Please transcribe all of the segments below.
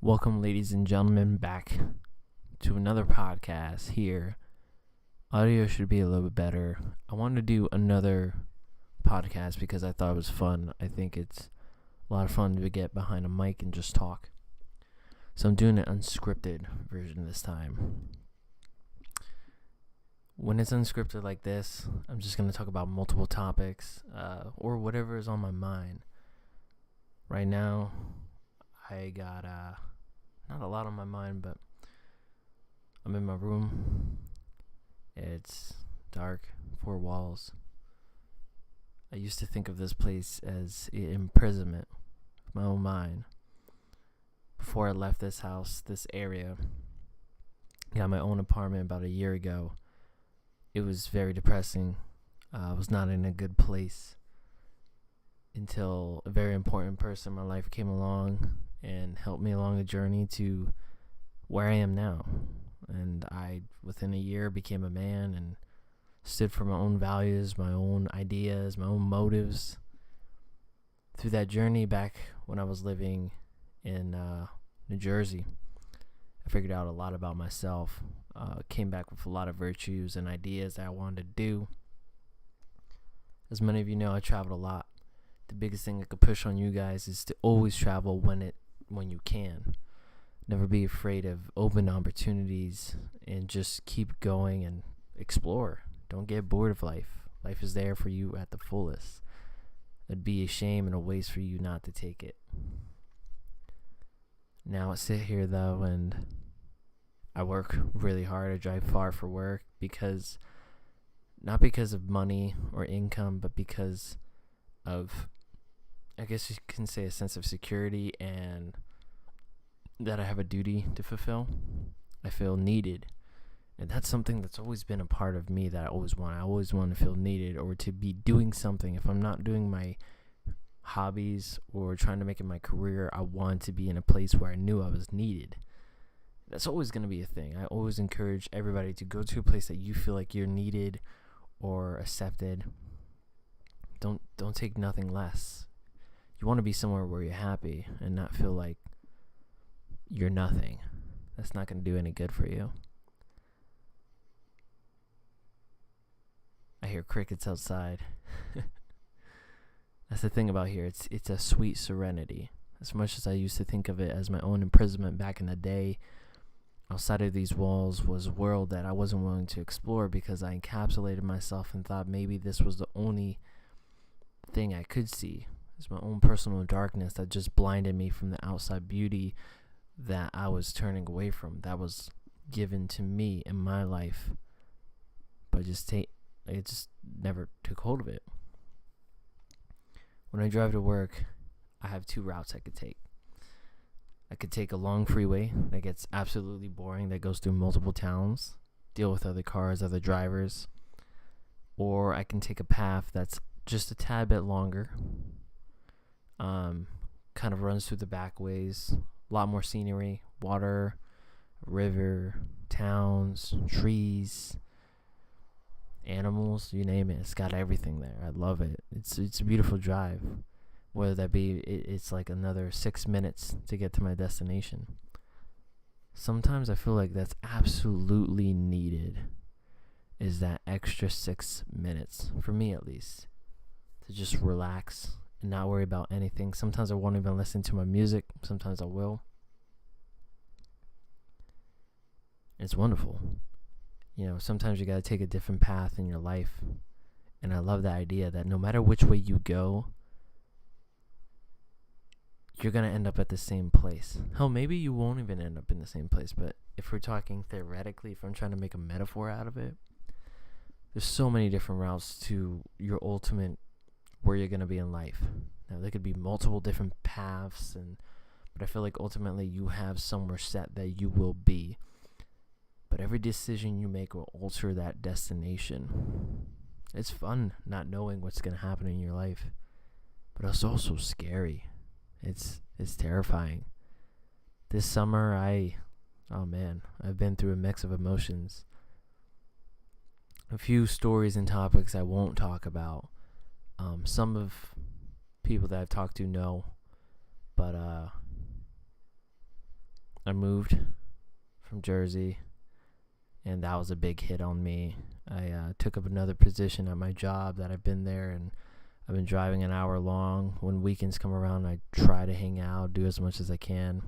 Welcome, ladies and gentlemen, back to another podcast here. Audio should be a little bit better. I wanted to do another podcast because I thought it was fun. I think it's a lot of fun to get behind a mic and just talk. So I'm doing an unscripted version this time. When it's unscripted like this, I'm just going to talk about multiple topics or whatever is on my mind. Right now, I got not a lot on my mind, but I'm in my room. It's dark, four walls. I used to think of this place as imprisonment of my own mind. Before I left this house, this area, got my own apartment about a year ago. It was very depressing. I was not in a good place until a very important person in my life came along and helped me along the journey to where I am now. And I, within a year, became a man and stood for my own values, my own ideas, my own motives. Through that journey back when I was living in New Jersey, I figured out a lot about myself. Came back with a lot of virtues and ideas that I wanted to do. As many of you know, I traveled a lot. The biggest thing I could push on you guys is to always travel when you can. Never be afraid of open opportunities and just keep going and explore. Don't get bored of life. Life is there for you at the fullest. It'd be a shame and a waste for you not to take it. Now I sit here though and I work really hard. I drive far for work not because of money or income, but because of, I guess you can say, a sense of security and that I have a duty to fulfill. I feel needed. And that's something that's always been a part of me that I always want. I always want to feel needed or to be doing something. If I'm not doing my hobbies or trying to make it my career, I want to be in a place where I knew I was needed. That's always going to be a thing. I always encourage everybody to go to a place that you feel like you're needed or accepted. Don't take nothing less. You want to be somewhere where you're happy and not feel like you're nothing. That's not going to do any good for you. I hear crickets outside. That's the thing about here. It's a sweet serenity. As much as I used to think of it as my own imprisonment back in the day, outside of these walls was a world that I wasn't willing to explore because I encapsulated myself and thought maybe this was the only thing I could see. It's my own personal darkness that just blinded me from the outside beauty that I was turning away from, that was given to me in my life, but I just never took hold of it. When I drive to work, I have two routes I could take. I could take a long freeway that gets absolutely boring, that goes through multiple towns, deal with other cars, other drivers, or I can take a path that's just a tad bit longer, kind of runs through the back ways, a lot more scenery, water, river, towns, trees, animals, you name it. It's got everything there. I love it. It's a beautiful drive. Whether that be, it's like another 6 minutes to get to my destination. Sometimes I feel like that's absolutely needed, is that extra 6 minutes, for me at least, to just relax and not worry about anything. Sometimes I won't even listen to my music. Sometimes I will. It's wonderful. You know, sometimes you got to take a different path in your life. And I love the idea that no matter which way you go, you're going to end up at the same place. Hell, maybe you won't even end up in the same place. But if we're talking theoretically, if I'm trying to make a metaphor out of it, there's so many different routes to your ultimate where you're going to be in life. Now, there could be multiple different paths, but I feel like ultimately you have somewhere set that you will be. But every decision you make will alter that destination. It's fun not knowing what's going to happen in your life, but it's also scary. It's terrifying. This summer, I've been through a mix of emotions. A few stories and topics I won't talk about. Some of people that I've talked to know, but I moved from Jersey, and that was a big hit on me. I took up another position at my job that I've been there, and I've been driving an hour long. When weekends come around, I try to hang out, do as much as I can.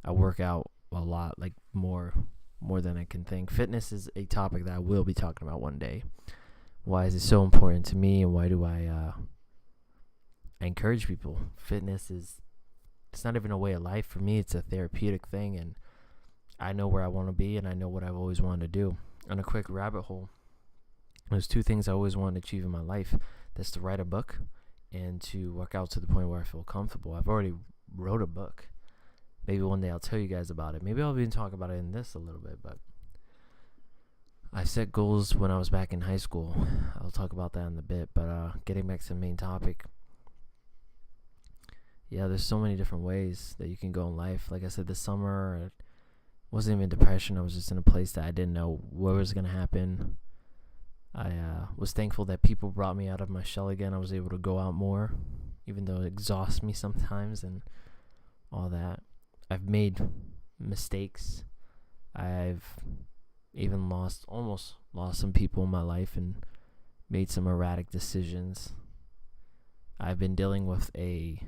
I work out a lot, like more than I can think. Fitness is a topic that I will be talking about one day. Why is it so important to me, and why do I encourage people? Fitness it's not even a way of life for me. It's a therapeutic thing, and I know where I want to be, and I know what I've always wanted to do. On a quick rabbit hole, there's 2 things I always wanted to achieve in my life. That's to write a book and to work out to the point where I feel comfortable. I've already wrote a book. Maybe one day I'll tell you guys about it. Maybe I'll even talk about it in this a little bit, but I set goals when I was back in high school. I'll talk about that in a bit, but getting back to the main topic. Yeah, there's so many different ways that you can go in life. Like I said, this summer, it wasn't even depression. I was just in a place that I didn't know what was going to happen. I was thankful that people brought me out of my shell again. I was able to go out more, even though it exhausts me sometimes and all that. I've made mistakes. I've even almost lost some people in my life and made some erratic decisions. I've been dealing with a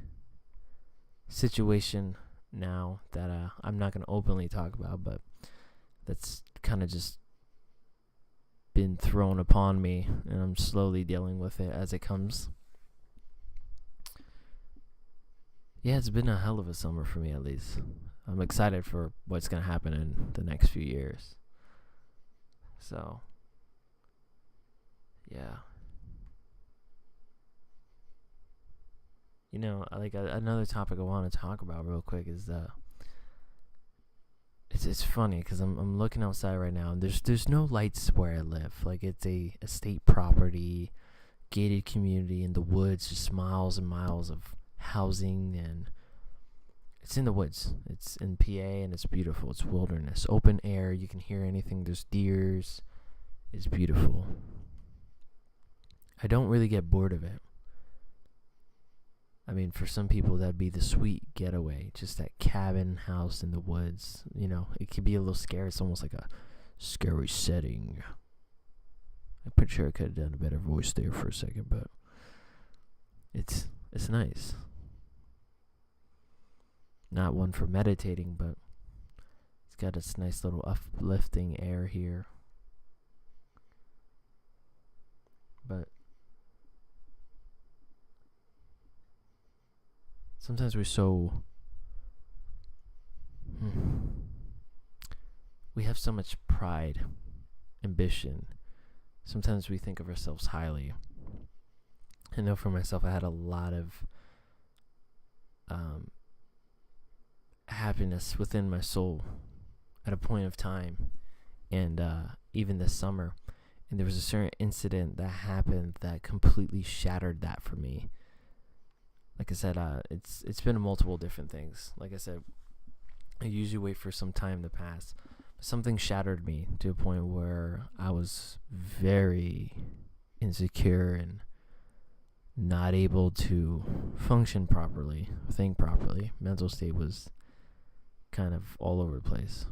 situation now that I'm not going to openly talk about, but that's kind of just been thrown upon me, and I'm slowly dealing with it as it comes. Yeah, it's been a hell of a summer for me, at least. I'm excited for what's going to happen in the next few years. So, yeah. You know, like another topic I want to talk about real quick is it's funny because I'm looking outside right now, and there's no lights where I live. Like, it's a estate property, gated community in the woods, just miles and miles of housing, and it's in the woods. It's in PA, and it's beautiful. It's wilderness, open air. You can hear anything. There's deers. It's beautiful. I don't really get bored of it. I mean, for some people, that'd be the sweet getaway. Just that cabin house in the woods. You know, it could be a little scary. It's almost like a scary setting. I'm pretty sure I could have done a better voice there for a second, but it's nice. Not one for meditating, but it's got this nice little uplifting air here. But sometimes we have so much pride, ambition. Sometimes we think of ourselves highly. I know for myself, I had a lot of happiness within my soul at a point of time, and even this summer. And there was a certain incident that happened that completely shattered that for me. Like I said, it's been multiple different things. Like I said, I usually wait for some time to pass. But something shattered me to a point where I was very insecure and not able to function properly, think properly. Mental state was kind of all over the place.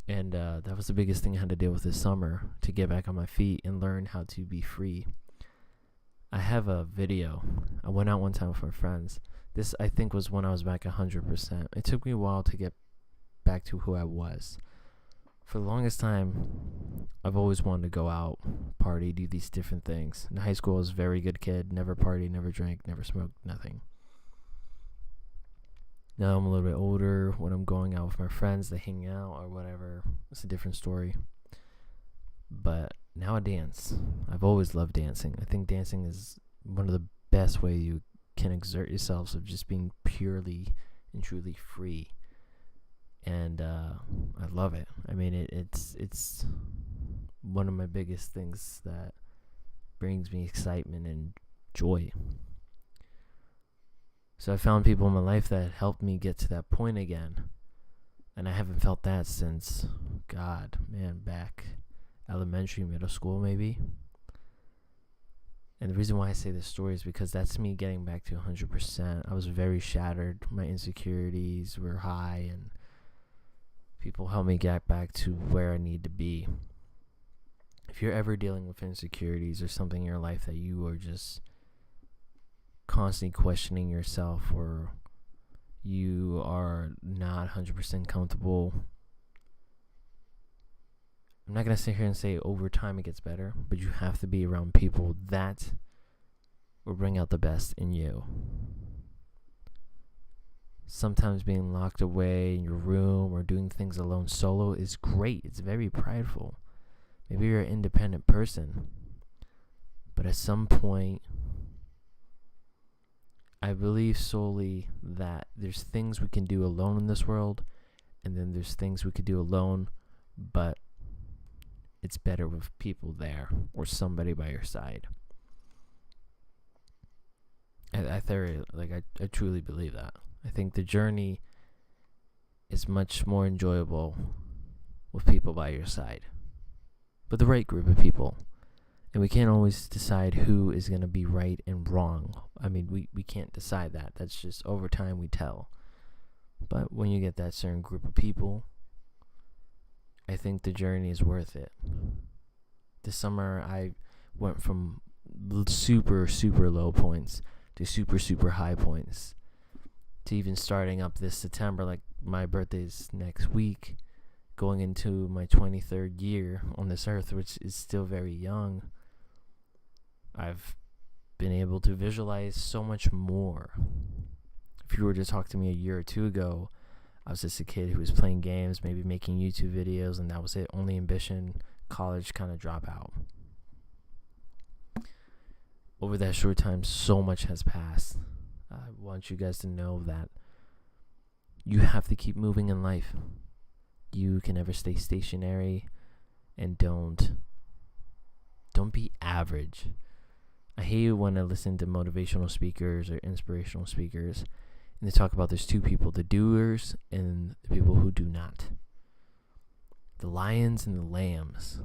And that was the biggest thing I had to deal with this summer, to get back on my feet and learn how to be free. I have a video. I went out one time with my friends. This, I think, was when I was back 100%. It took me a while to get back to who I was. For the longest time, I've always wanted to go out, party, do these different things. In high school, I was a very good kid. Never partied, never drank, never smoked, nothing. Now I'm a little bit older. When I'm going out with my friends, they hang out or whatever. It's a different story. But now I dance. I've always loved dancing. I think dancing is one of the best ways you can exert yourselves, of just being purely and truly free. And I love it. I mean, it's one of my biggest things that brings me excitement and joy. So I found people in my life that helped me get to that point again. And I haven't felt that since, back elementary, middle school maybe. And the reason why I say this story is because that's me getting back to 100%. I was very shattered. My insecurities were high, and people helped me get back to where I need to be. If you're ever dealing with insecurities or something in your life that you are just constantly questioning yourself, or you are not 100% comfortable, I'm not going to sit here and say over time it gets better, but you have to be around people that will bring out the best in you. Sometimes being locked away in your room or doing things alone solo is great. It's very prideful. Maybe you're an independent person, but at some point, I believe solely that there's things we can do alone in this world, and then there's things we could do alone, but it's better with people there or somebody by your side. I truly believe that. I think the journey is much more enjoyable with people by your side, but the right group of people. And we can't always decide who is going to be right and wrong. I mean, we can't decide that. That's just over time we tell. But when you get that certain group of people, I think the journey is worth it. This summer, I went from super, super low points to super, super high points, to even starting up this September, like my birthday's next week, going into my 23rd year on this earth, which is still very young. I've been able to visualize so much more. If you were to talk to me a year or two ago, I was just a kid who was playing games, maybe making YouTube videos, and that was it. Only ambition, college kind of dropout. Over that short time, so much has passed. I want you guys to know that you have to keep moving in life. You can never stay stationary, and don't be average. I hate when I listen to motivational speakers or inspirational speakers, and they talk about there's two people, the doers and the people who do not. The lions and the lambs.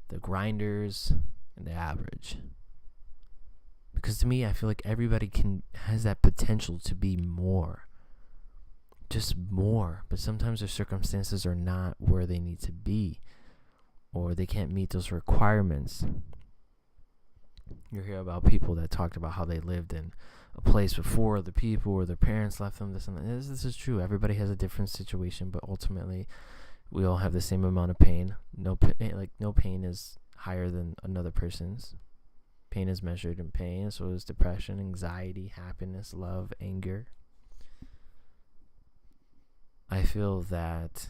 The grinders and the average. Because to me, I feel like everybody has that potential to be more. Just more. But sometimes their circumstances are not where they need to be, or they can't meet those requirements. You hear about people that talked about how they lived in a place before other people, or their parents left them, this and that. This is true. Everybody has a different situation, but ultimately, we all have the same amount of pain. No pain is higher than another person's. Pain is measured in pain, so is depression, anxiety, happiness, love, anger. I feel that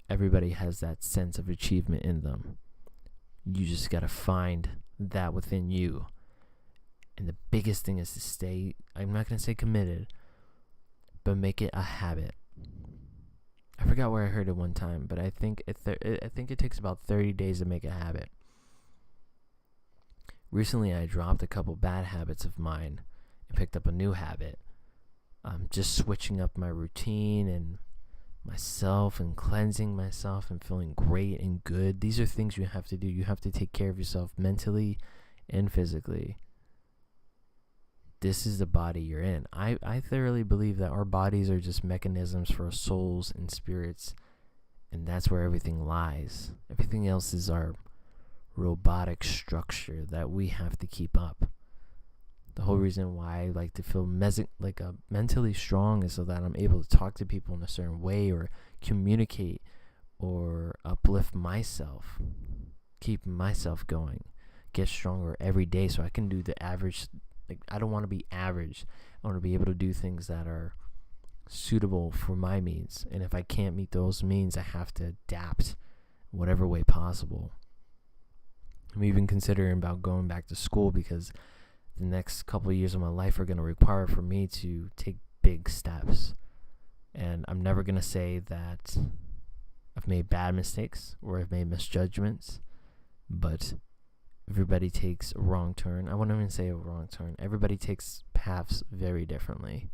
everybody has that sense of achievement in them. You just gotta find that within you. And the biggest thing is to stay, I'm not gonna say committed, but make it a habit. I forgot where I heard it one time, but I think it takes about 30 days to make a habit. Recently, I dropped a couple bad habits of mine and picked up a new habit. Just switching up my routine and myself and cleansing myself and feeling great and good. These are things you have to do. You have to take care of yourself mentally and physically. This is the body you're in. I thoroughly believe that our bodies are just mechanisms for our souls and spirits, and that's where everything lies. Everything else is our robotic structure that we have to keep up. The whole reason why I like to feel mentally strong is so that I'm able to talk to people in a certain way, or communicate, or uplift myself, keep myself going, get stronger every day so I can do the average. I don't want to be average. I want to be able to do things that are suitable for my means. And if I can't meet those means, I have to adapt in whatever way possible. I'm even considering about going back to school, because the next couple of years of my life are going to require for me to take big steps. And I'm never going to say that I've made bad mistakes or I've made misjudgments, but everybody takes a wrong turn. I won't even say a wrong turn. Everybody takes paths very differently.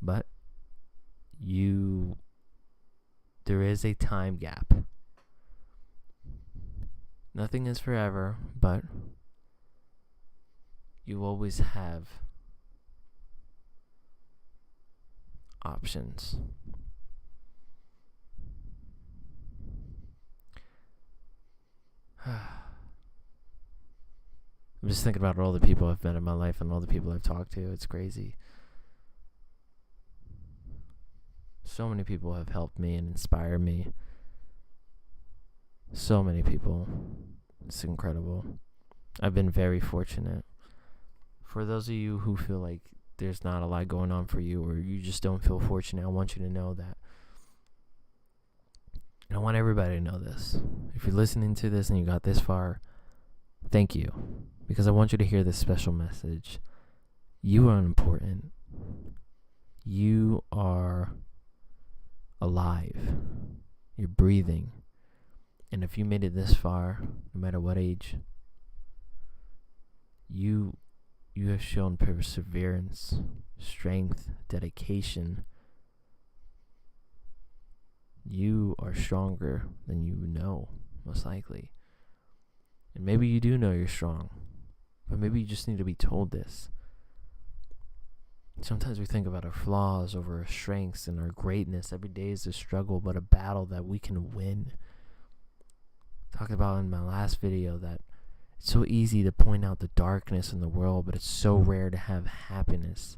But there is a time gap. Nothing is forever, but you always have options. I'm just thinking about all the people I've met in my life and all the people I've talked to. It's crazy. So many people have helped me and inspired me. So many people. It's incredible. I've been very fortunate. For those of you who feel like there's not a lot going on for you, or you just don't feel fortunate, I want you to know that. And I want everybody to know this. If you're listening to this and you got this far, thank you. Because I want you to hear this special message. You are important. You are alive. You're breathing. And if you made it this far, no matter what age, you have shown perseverance, strength, dedication. You are stronger than you know, most likely. And maybe you do know you're strong, but maybe you just need to be told this. Sometimes we think about our flaws over our strengths and our greatness. Every day is a struggle, but a battle that we can win. Talked about in my last video that it's so easy to point out the darkness in the world, but it's so rare to have happiness,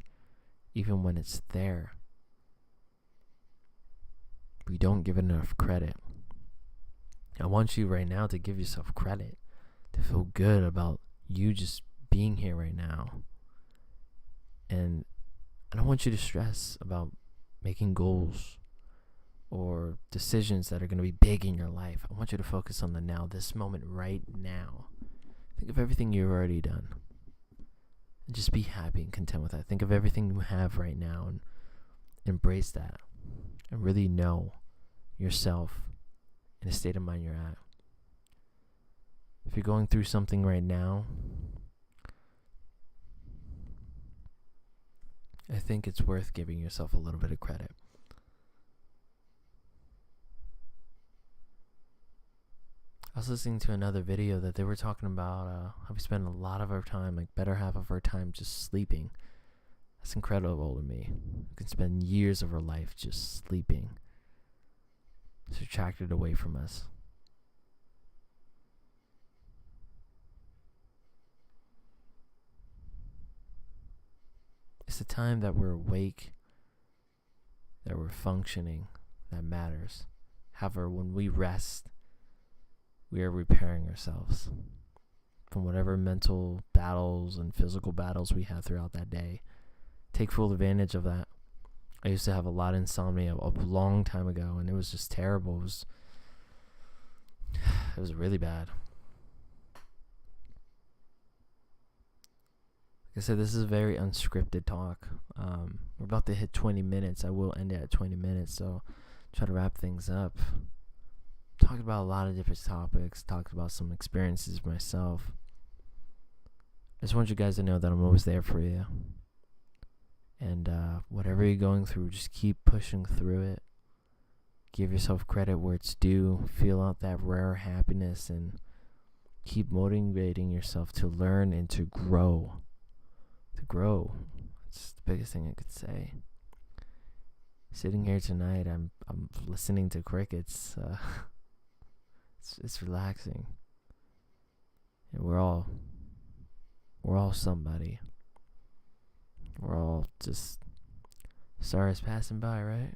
even when it's there. We don't give it enough credit. I want you right now to give yourself credit, to feel good about you just being here right now. And I don't want you to stress about making goals or decisions that are going to be big in your life. I want you to focus on the now, this moment right now. Think of everything you've already done. And just be happy and content with that. Think of everything you have right now and embrace that. And really know yourself in the state of mind you're at. If you're going through something right now, I think it's worth giving yourself a little bit of credit. I was listening to another video that they were talking about how we spend a lot of our time, like better half of our time, just sleeping. That's incredible to me. We can spend years of our life just sleeping. It's subtracted away from us. It's the time that we're awake, that we're functioning, that matters. However, when we rest, we are repairing ourselves from whatever mental battles and physical battles we have throughout that day. Take full advantage of that. I used to have a lot of insomnia a long time ago, and it was just terrible. It was really bad. Like I said, this is a very unscripted talk. We're about to hit 20 minutes. I will end it at 20 minutes, so try to wrap things up. Talked about a lot of different topics. Talked about some experiences myself. I just want you guys to know that I'm always there for you. And whatever you're going through, just keep pushing through it. Give yourself credit where it's due. Feel out that rare happiness and keep motivating yourself to learn and to grow. To grow. That's the biggest thing I could say. Sitting here tonight, I'm listening to crickets. It's relaxing. And we're all somebody. We're all just stars passing by, right?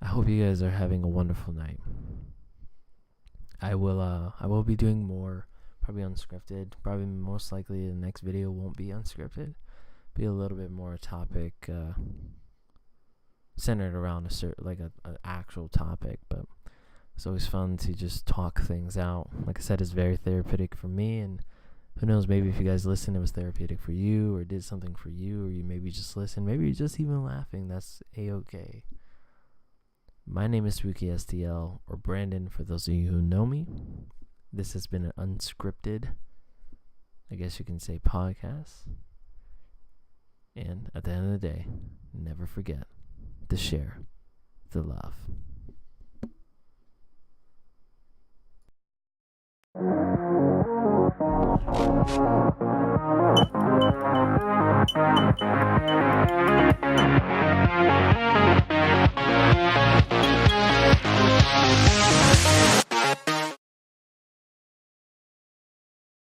I hope you guys are having a wonderful night. I will be doing more, probably unscripted. Probably most likely the next video won't be unscripted. Be a little bit more topic centered around an actual topic, but it's always fun to just talk things out. Like I said, it's very therapeutic for me, and who knows, maybe if you guys listen, it was therapeutic for you, or did something for you, or you maybe just listened, maybe you're just even laughing. That's A-okay. My name is SpookieSTL, or Brandon for those of you who know me. This has been an unscripted, I guess you can say, podcast. And at the end of the day, never forget to share. the love.